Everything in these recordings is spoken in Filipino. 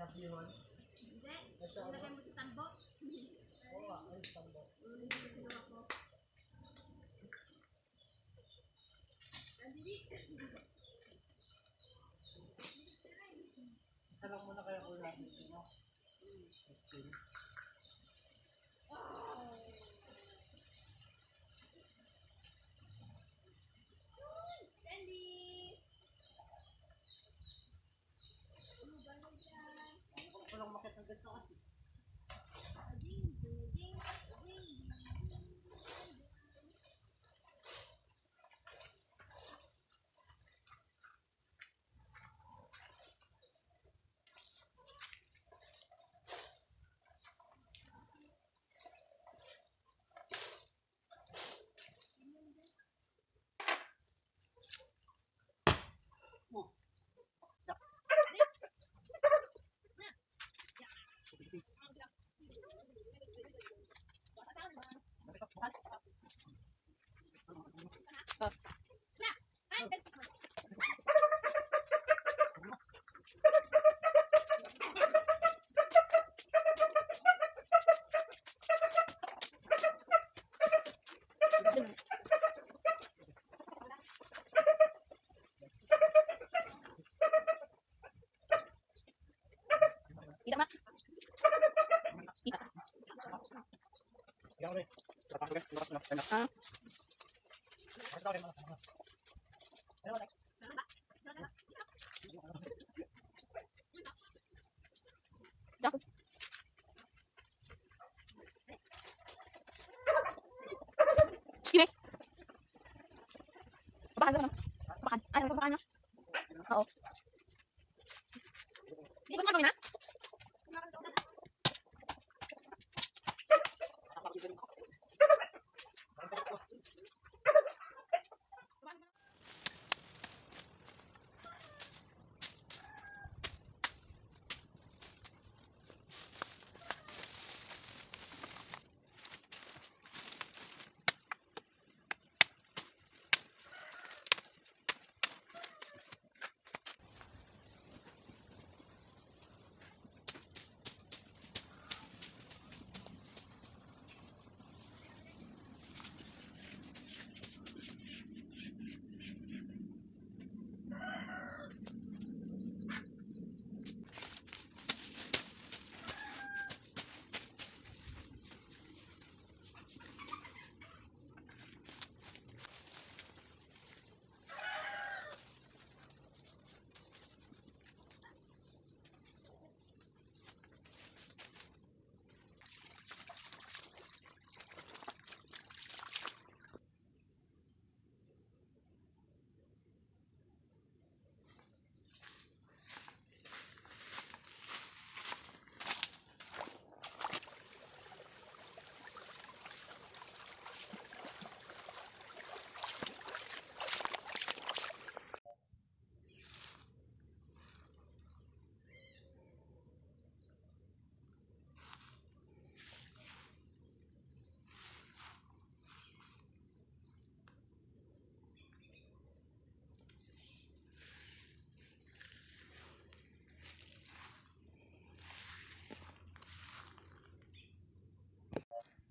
sabihan. Hindi. Ilagay mo sa tambo. Oo, ay tambo. Isa lang muna kayo ulam dito, no? Walang makita ng ganito kasi. Kita mak. Kita. Yang ulit. Tatapos ka, lumas na. Ah. Jago. Sige. Bakan lang. Bakan. Ay, bakan na. Oo. Di ko na.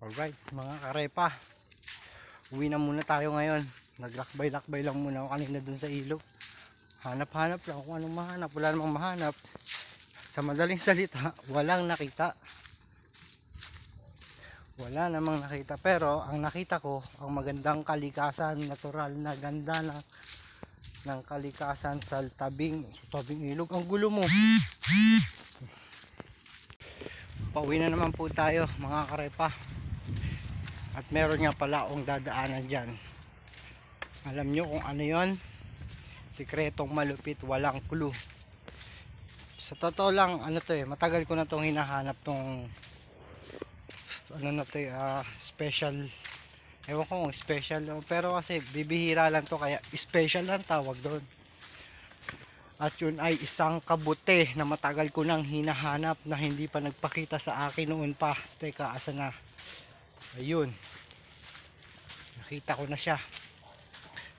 Alright, mga karepa, uwi na muna tayo ngayon. Naglakbay-lakbay lang muna ako kanina dun sa ilog. Hanap-hanap lang kung anong mahanap. Wala namang mahanap. Sa madaling salita, walang nakita. Wala namang nakita. Pero ang nakita ko, ang magandang kalikasan, natural na ganda ng kalikasan sa tabing ilog. Ang gulo mo. Pauwi na naman po tayo, mga karepa. At meron nga pala akong dadaanan dyan. Alam nyo kung ano yon? Sikretong malupit, walang clue. Sa totoo lang, ano to matagal ko na tong hinahanap tong ano na to special. Ewan ko kung special, pero kasi bibihira lang to, kaya special lang tawag doon. At yun ay isang kabute na matagal ko nang hinahanap na hindi pa nagpakita sa akin noon pa. Teka, asa na? Ayun, nakita ko na siya.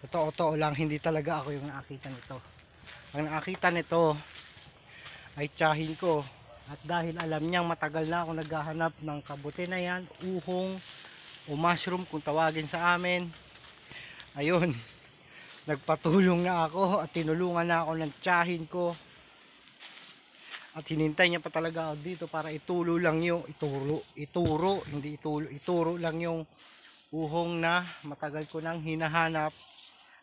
Totoo lang, hindi talaga ako yung nakakita nito. Ang nakakita nito ay tiyahin ko At dahil alam niyang matagal na ako naghahanap ng kabuti na yan, uhong o mushroom kung tawagin sa amin, ayun, nagpatulong na ako at tinulungan na ako ng tiyahin ko. At hinintay niya pa talaga ako dito para ituro lang yung ituro lang yung uhong na matagal ko nang hinahanap.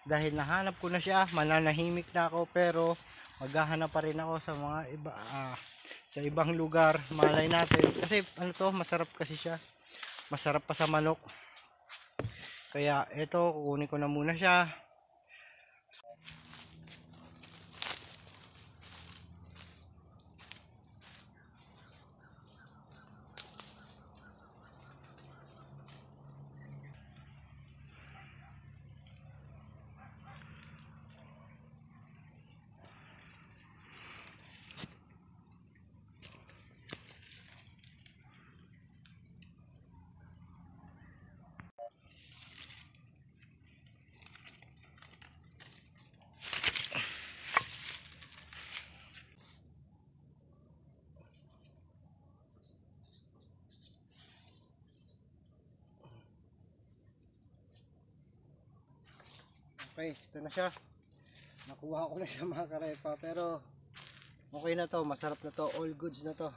Dahil nahanap ko na siya, mananahimik na ako, pero maghahanap pa rin ako sa mga iba, sa ibang lugar. Malay natin kasi ano to, masarap kasi siya, masarap pa sa manok. Kaya eto, kukunin ko na muna siya. Okay, ito na siya. Nakuha ko na siya mga karepa, pero okay na to, masarap na to, all goods na to.